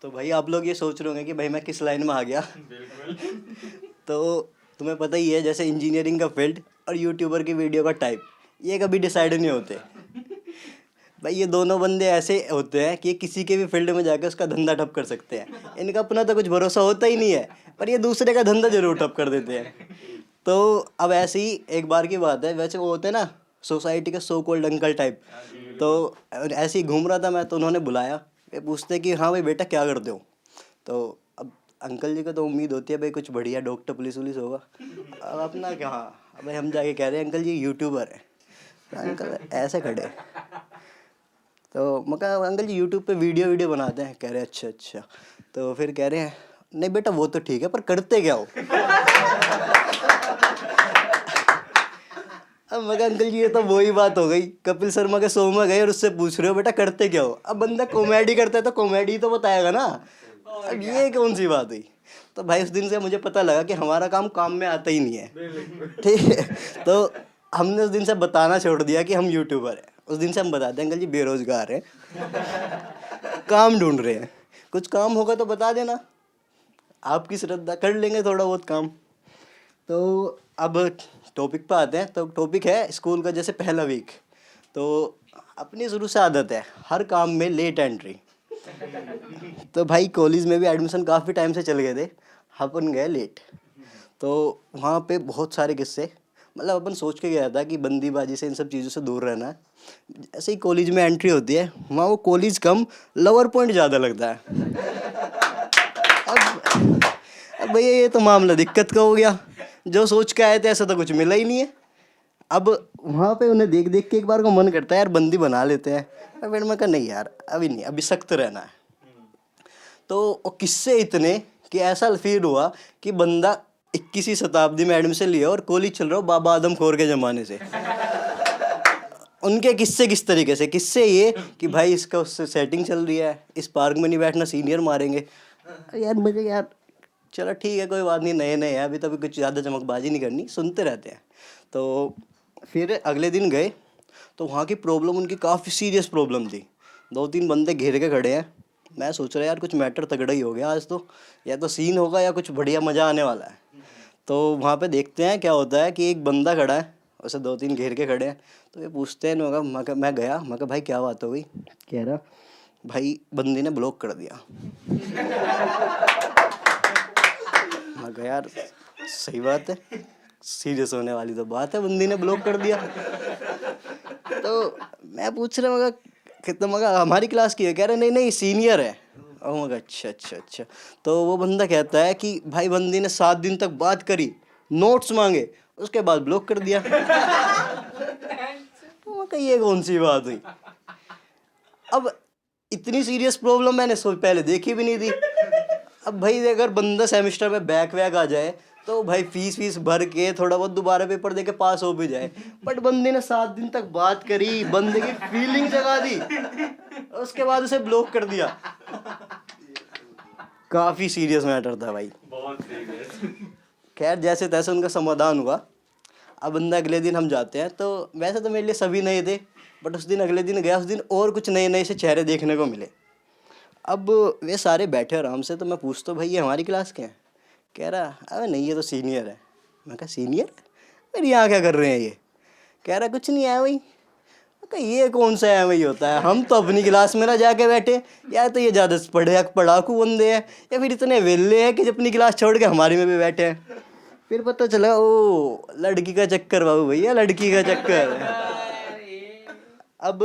तो भाई आप लोग ये सोच रहे होंगे कि भाई मैं किस लाइन में आ गया। तो तुम्हें पता ही है, जैसे इंजीनियरिंग का फील्ड और यूट्यूबर की वीडियो का टाइप, ये कभी डिसाइड नहीं होते। भाई ये दोनों बंदे ऐसे होते हैं कि ये किसी के भी फील्ड में जाकर उसका धंधा ठप कर सकते हैं। इनका अपना तो कुछ भरोसा होता ही नहीं है, पर ये दूसरे का धंधा जरूर ठप कर देते हैं। तो अब ऐसे ही एक बार की बात है, वैसे वो होते हैं ना सोसाइटी के सो कॉल्ड अंकल टाइप। तो ऐसे ही घूम रहा था मैं, तो उन्होंने बुलाया। वे पूछते कि हाँ भाई बेटा क्या करते हो। तो अब अंकल जी को तो उम्मीद होती है भाई कुछ बढ़िया डॉक्टर पुलिस वुलिस होगा। अब अपना क्या, अब भाई हम जाके कह रहे हैं अंकल जी यूट्यूबर है। तो अंकल ऐसे खड़े, तो मैं कहा अंकल जी यूट्यूब पे वीडियो बनाते हैं। कह रहे अच्छा अच्छा। तो फिर कह रहे हैं नहीं बेटा वो तो ठीक है, पर करते क्या हो। अब मैं कहा अंकल जी ये तो वही बात हो गई, कपिल शर्मा के शो में गए और उससे पूछ रहे हो बेटा करते क्या हो। अब बंदा कॉमेडी करता है तो कॉमेडी तो बताएगा ना। अब ये कौन सी बात हुई। तो भाई उस दिन से मुझे पता लगा कि हमारा काम काम में आता ही नहीं है। ठीक है, तो हमने उस दिन से बताना छोड़ दिया कि हम यूट्यूबर हैं। उस दिन से हम बताते हैं अंकल जी बेरोजगार हैं, काम ढूंढ रहे हैं, कुछ काम होगा तो बता देना, आपकी श्रद्धा कर लेंगे थोड़ा बहुत काम। तो अब टॉपिक पे आते हैं। तो टॉपिक है स्कूल का जैसे पहला वीक। तो अपनी शुरू से आदत है हर काम में लेट एंट्री। तो भाई कॉलेज में भी एडमिशन काफ़ी टाइम से चल गए थे, अपन गए लेट। तो वहाँ पे बहुत सारे किस्से, मतलब अपन सोच के गया था कि बंदीबाजी से इन सब चीज़ों से दूर रहना है। जैसे ही कॉलेज में एंट्री होती है, वहाँ वो कॉलेज कम लवर पॉइंट ज़्यादा लगता है। अब भैया ये तो मामला दिक्कत का हो गया, जो सोच के आए थे ऐसा तो कुछ मिला ही नहीं है। अब वहाँ पे उन्हें देख देख के एक बार को मन करता है यार बंदी बना लेते हैं। फिर मैं कहा नहीं यार अभी नहीं, अभी सख्त रहना है। तो वो किस्से इतने कि ऐसा फील हुआ कि बंदा 21वीं शताब्दी में एडमिशन लिया और कॉलेज चल रहा हो बाबा आदम खोर के ज़माने से। उनके किस्से किस तरीके से, किस्से ये कि भाई इसका उससे सेटिंग चल रही है, इस पार्क में नहीं बैठना सीनियर मारेंगे। अरे यार मुझे यार चलो ठीक है कोई बात नहीं, नए नए हैं अभी, तो अभी कुछ ज़्यादा चमकबाजी नहीं करनी, सुनते रहते हैं। तो फिर अगले दिन गए तो वहाँ की प्रॉब्लम उनकी काफ़ी सीरियस प्रॉब्लम थी। 2-3 बंदे घेर के खड़े हैं। मैं सोच रहा यार कुछ मैटर तगड़ा ही हो गया आज तो, या तो सीन होगा या कुछ बढ़िया मज़ा आने वाला है। तो वहाँ पे देखते हैं क्या होता है कि एक बंदा खड़ा है, उसे 2-3 घेर के खड़े हैं। तो ये पूछते हैं, मैं गया, मैं कहा भाई क्या बात हो गई। कह रहा भाई बंदी ने ब्लॉक कर दिया। मैं कहा यार सही बात है, सीरियस होने वाली तो बात है, बंदी ने ब्लॉक कर दिया। तो मैं पूछ रहा मगर कितना, मगर हमारी क्लास की है। कह रहे नहीं नहीं सीनियर है। और मगर अच्छा अच्छा अच्छा। तो वो बंदा कहता है कि भाई बंदी ने 7 दिन तक बात करी, नोट्स मांगे, उसके बाद ब्लॉक कर दिया। तो मगर ये कौन सी बात हुई। अब इतनी सीरियस प्रॉब्लम मैंने पहले देखी भी नहीं थी। अब भाई अगर बंदा सेमेस्टर में बैक वैक आ जाए तो भाई फीस भर के थोड़ा बहुत दोबारा पेपर दे के पास हो भी जाए, बट बंदे ने 7 दिन तक बात करी, बंदे की फीलिंग जगा दी, उसके बाद उसे ब्लॉक कर दिया। काफी सीरियस मैटर था भाई, बहुत सीरियस। खैर जैसे तैसे उनका समाधान हुआ। अब बंदा अगले दिन हम जाते हैं, तो वैसे तो मेरे लिए सभी नए थे, बट उस दिन अगले दिन गया, उस दिन और कुछ नए नए से चेहरे देखने को मिले। अब वे सारे बैठे आराम से, तो मैं पूछता भाई ये हमारी क्लास के हैं। कह रहा अरे नहीं ये तो सीनियर है। मैं कहा सीनियर, मेरी यहाँ क्या कर रहे हैं ये। कह रहा कुछ नहीं है भाई। मैं कहा ये कौन सा है वही होता है, हम तो अपनी क्लास में ना जाके बैठे, या तो ये ज़्यादा पढ़ाकू बंदे हैं, या फिर इतने वेले हैं कि अपनी क्लास छोड़ के हमारी में भी बैठे हैं। फिर पता चला ओ लड़की का चक्कर बाबू भैया, लड़की का चक्कर। अब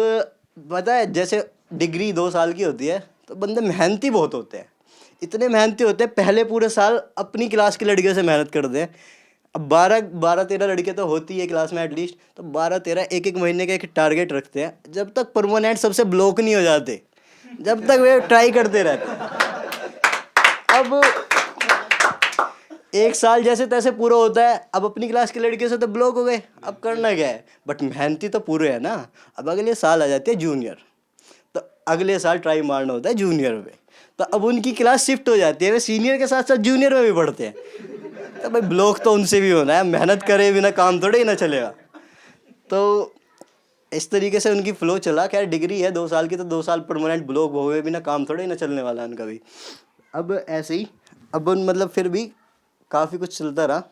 पता है जैसे डिग्री 2 साल की होती है, तो बंदे मेहनती बहुत होते हैं, इतने मेहनती होते हैं, पहले पूरे साल अपनी क्लास की लड़कियों से मेहनत करते हैं। अब 12-13 लड़के तो होती है क्लास में एटलीस्ट, तो 12-13 एक एक महीने का एक टारगेट रखते हैं, जब तक परमानेंट सबसे ब्लॉक नहीं हो जाते, जब तक वे ट्राई करते रहते हैं। अब 1 साल जैसे तैसे पूरा होता है, अब अपनी क्लास की लड़कियों से तो ब्लॉक हो गए, अब करना क्या है, बट मेहनती तो पूरे है ना। अब अगले साल आ जाते हैं जूनियर, तो अगले साल ट्राई मारना होता है जूनियर में, तो अब उनकी क्लास शिफ्ट हो जाती है, वे सीनियर के साथ साथ जूनियर में भी पढ़ते हैं। तो भाई ब्लॉक तो उनसे भी होना है, मेहनत करे बिना काम थोड़े ही ना चलेगा। तो इस तरीके से उनकी फ्लो चला। खैर डिग्री है 2 साल की, तो 2 साल परमानेंट ब्लॉक हुए बिना काम थोड़े ही ना चलने वाला है उनका भी। अब ऐसे ही अब मतलब फिर भी काफ़ी कुछ चलता रहा।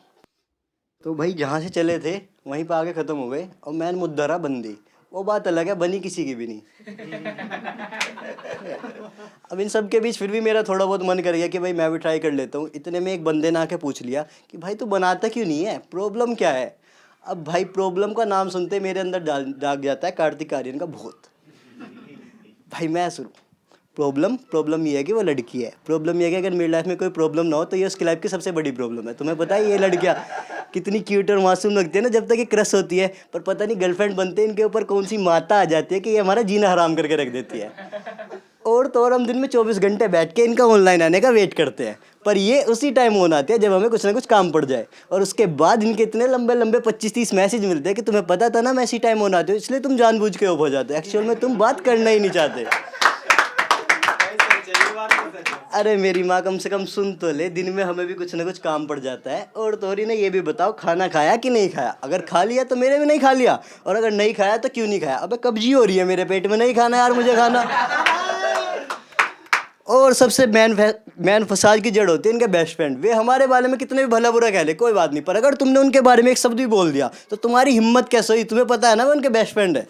तो भाई जहाँ से चले थे वहीं पे आके ख़त्म हो गए, और मैन मुद्दा रहा बंदी। वो बात अलग है, बनी किसी की भी नहीं। अब इन सब के बीच फिर भी मेरा थोड़ा बहुत मन कर गया कि भाई मैं भी ट्राई कर लेता हूँ। इतने में एक बंदे ने आके पूछ लिया कि भाई तू बनाता क्यों नहीं है, प्रॉब्लम क्या है। अब भाई प्रॉब्लम का नाम सुनते मेरे अंदर जाग जाता है कार्तिक आर्यन का भूत। भाई मैं शुरू प्रॉब्लम ये है कि वो लड़की है। प्रॉब्लम ये है कि अगर मेरी लाइफ में कोई प्रॉब्लम ना हो तो ये उसकी लाइफ की सबसे बड़ी प्रॉब्लम है। तुम्हें पता है ये लड़कियाँ कितनी क्यूट और मासूम लगती है ना जब तक ये क्रश होती है, पर पता नहीं गर्लफ्रेंड बनते हैं इनके ऊपर कौन सी माता आ जाती है कि ये हमारा जीना हराम करके रख देती है। और तो और हम दिन में 24 घंटे बैठ के इनका ऑनलाइन आने का वेट करते हैं, पर ये उसी टाइम ऑन आते हैं जब हमें कुछ ना कुछ काम पड़ जाए। और उसके बाद इनके इतने लंबे लंबे 25-30 मैसेज मिलते हैं कि तुम्हें पता था ना मैं इसी टाइम ऑन आते हो, इसलिए तुम जानबूझ के ऑफ हो जाते हो। एक्चुअल में तुम बात करना ही नहीं चाहते। अरे मेरी माँ कम से कम सुन तो ले, दिन में हमें भी कुछ ना कुछ काम पड़ जाता है। और तोरी ने ये भी बताओ खाना खाया कि नहीं खाया। अगर खा लिया तो मेरे भी नहीं खा लिया, और अगर नहीं खाया तो क्यों नहीं खाया। अबे कब्जी हो रही है मेरे पेट में, नहीं खाना यार मुझे खाना। और सबसे मैन फसाद की जड़ होती है इनके बेस्ट फ्रेंड। वे हमारे बारे में कितने भी भला बुरा कह ले कोई बात नहीं, पर अगर तुमने उनके बारे में एक शब्द भी बोल दिया तो तुम्हारी हिम्मत कैसे हुई। तुम्हें पता है ना वो उनके बेस्ट फ्रेंड है।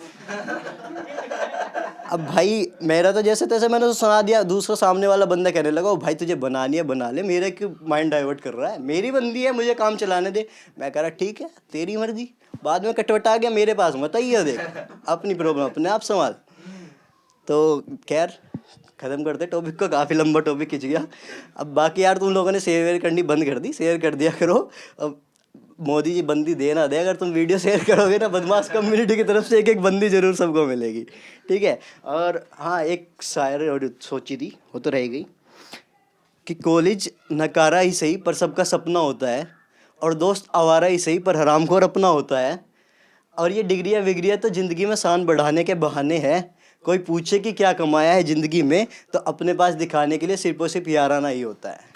अब भाई मेरा तो जैसे तैसे मैंने तो सुना दिया, दूसरा सामने वाला बंदा कहने लगा ओ भाई तुझे बनानी है बना ले, मेरे क्यों माइंड डाइवर्ट कर रहा है, मेरी बंदी है मुझे काम चलाने दे। मैं कह रहा ठीक है तेरी मर्जी। बाद में कटवटा गया मेरे पास, मत आइए देख अपनी प्रॉब्लम अपने आप संभाल। तो खैर ख़त्म करते टॉपिक को, काफ़ी लंबा टॉपिक खिंच गया। अब बाकी यार तुम लोगों ने शेयर करनी बंद कर दी, शेयर कर दिया करो। अब मोदी जी बंदी दे ना दे, अगर तुम वीडियो शेयर करोगे ना बदमाश कम्युनिटी की तरफ से एक एक बंदी जरूर सबको मिलेगी, ठीक है। और हाँ एक शायर और सोची थी वो तो रह गई कि कॉलेज नकारा ही सही पर सबका सपना होता है, और दोस्त आवारा ही सही पर हरामखोर अपना होता है, और ये डिग्रियाँ विग्रियाँ तो ज़िंदगी में शान बढ़ाने के बहाने हैं। कोई पूछे कि क्या कमाया है ज़िंदगी में तो अपने पास दिखाने के लिए सिर्फ और सिर्फ याराना ही होता है।